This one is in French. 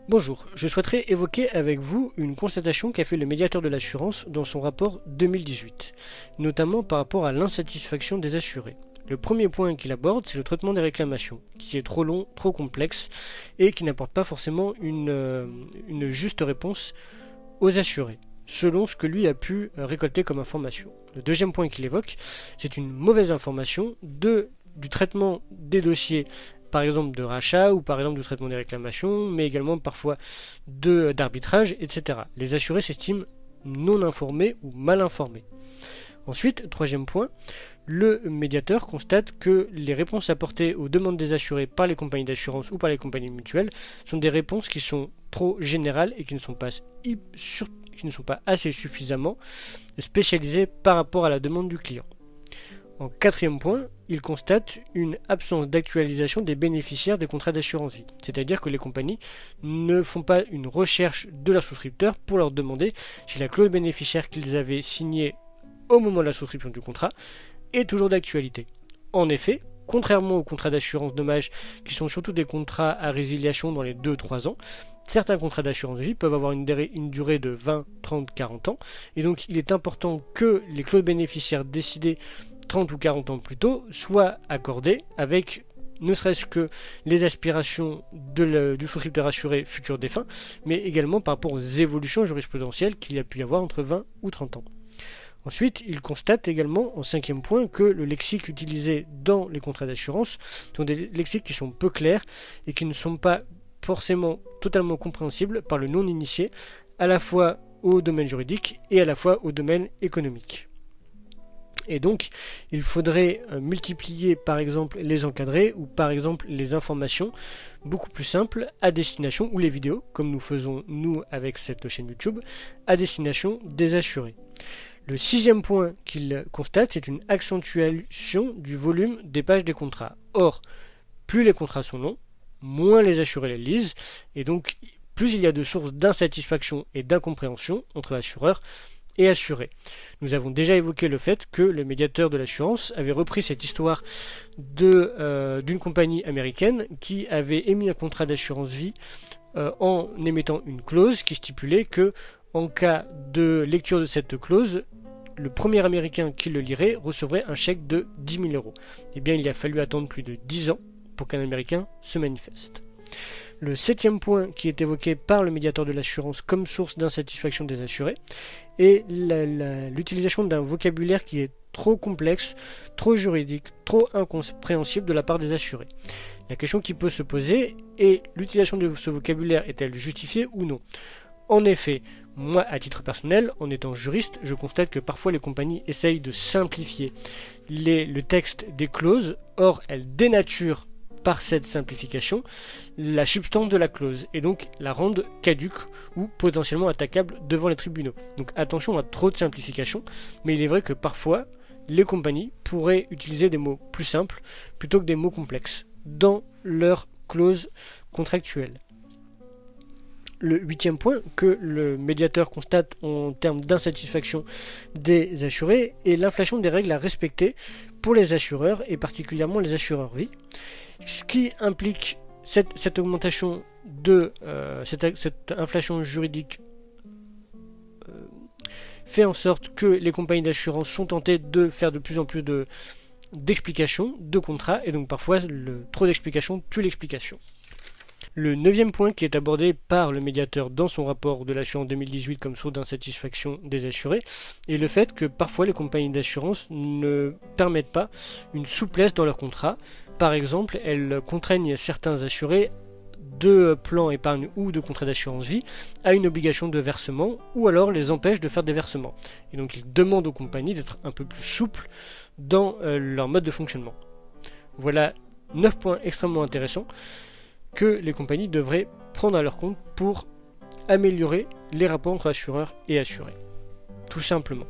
Bonjour, je souhaiterais évoquer avec vous une constatation qu'a fait le médiateur de l'assurance dans son rapport 2018, notamment par rapport à l'insatisfaction des assurés. Le premier point qu'il aborde, c'est le traitement des réclamations, qui est trop long, trop complexe, et qui n'apporte pas forcément une juste réponse aux assurés, selon ce que lui a pu récolter comme information. Le deuxième point qu'il évoque, c'est une mauvaise information du traitement des dossiers, par exemple de rachat ou par exemple du traitement des réclamations, mais également parfois d'arbitrage, etc. Les assurés s'estiment non informés ou mal informés. Ensuite, troisième point, le médiateur constate que les réponses apportées aux demandes des assurés par les compagnies d'assurance ou par les compagnies mutuelles sont des réponses qui sont trop générales et qui ne sont pas assez suffisamment spécialisées par rapport à la demande du client. En quatrième point, il constate une absence d'actualisation des bénéficiaires des contrats d'assurance vie. C'est-à-dire que les compagnies ne font pas une recherche de leurs souscripteurs pour leur demander si la clause bénéficiaire qu'ils avaient signée au moment de la souscription du contrat est toujours d'actualité. En effet, contrairement aux contrats d'assurance dommage, qui sont surtout des contrats à résiliation dans les 2-3 ans, certains contrats d'assurance vie peuvent avoir une durée de 20, 30, 40 ans, et donc il est important que les clauses bénéficiaires décidées 30 ou 40 ans plus tôt soient accordées avec ne serait-ce que les aspirations du souscripteur assuré futur défunt, mais également par rapport aux évolutions jurisprudentielles qu'il y a pu y avoir entre 20 ou 30 ans. Ensuite, il constate également, en cinquième point, que le lexique utilisé dans les contrats d'assurance sont des lexiques qui sont peu clairs et qui ne sont pas forcément totalement compréhensibles par le non-initié, à la fois au domaine juridique et à la fois au domaine économique. Et donc, il faudrait multiplier par exemple les encadrés ou par exemple les informations beaucoup plus simples à destination, ou les vidéos, comme nous faisons nous avec cette chaîne YouTube, à destination des assurés. Le sixième point qu'il constate, c'est une accentuation du volume des pages des contrats. Or, plus les contrats sont longs, moins les assurés les lisent, et donc plus il y a de sources d'insatisfaction et d'incompréhension entre assureurs et assurés. Nous avons déjà évoqué le fait que le médiateur de l'assurance avait repris cette histoire d'une compagnie américaine qui avait émis un contrat d'assurance vie en émettant une clause qui stipulait que, en cas de lecture de cette clause, le premier américain qui le lirait recevrait un chèque de 10 000 euros. Eh bien, il a fallu attendre plus de 10 ans pour qu'un américain se manifeste. Le septième point qui est évoqué par le médiateur de l'assurance comme source d'insatisfaction des assurés est l'utilisation d'un vocabulaire qui est trop complexe, trop juridique, trop incompréhensible de la part des assurés. La question qui peut se poser est: l'utilisation de ce vocabulaire est-elle justifiée ou non ? En effet, moi, à titre personnel, en étant juriste, je constate que parfois les compagnies essayent de simplifier le texte des clauses. Or, elles dénaturent par cette simplification la substance de la clause et donc la rendent caduque ou potentiellement attaquable devant les tribunaux. Donc attention à trop de simplification, mais il est vrai que parfois les compagnies pourraient utiliser des mots plus simples plutôt que des mots complexes dans leurs clauses contractuelles. Le huitième point que le médiateur constate en termes d'insatisfaction des assurés est l'inflation des règles à respecter pour les assureurs et particulièrement les assureurs vie, ce qui implique cette augmentation cette inflation juridique fait en sorte que les compagnies d'assurance sont tentées de faire de plus en plus d'explications, de contrats, et donc parfois trop d'explications tue l'explication. Le neuvième point qui est abordé par le médiateur dans son rapport de l'assurance 2018 comme source d'insatisfaction des assurés est le fait que parfois les compagnies d'assurance ne permettent pas une souplesse dans leurs contrats. Par exemple, elles contraignent certains assurés de plans épargne ou de contrats d'assurance vie à une obligation de versement, ou alors les empêchent de faire des versements. Et donc ils demandent aux compagnies d'être un peu plus souples dans leur mode de fonctionnement. Voilà 9 points extrêmement intéressants que les compagnies devraient prendre à leur compte pour améliorer les rapports entre assureurs et assurés. Tout simplement.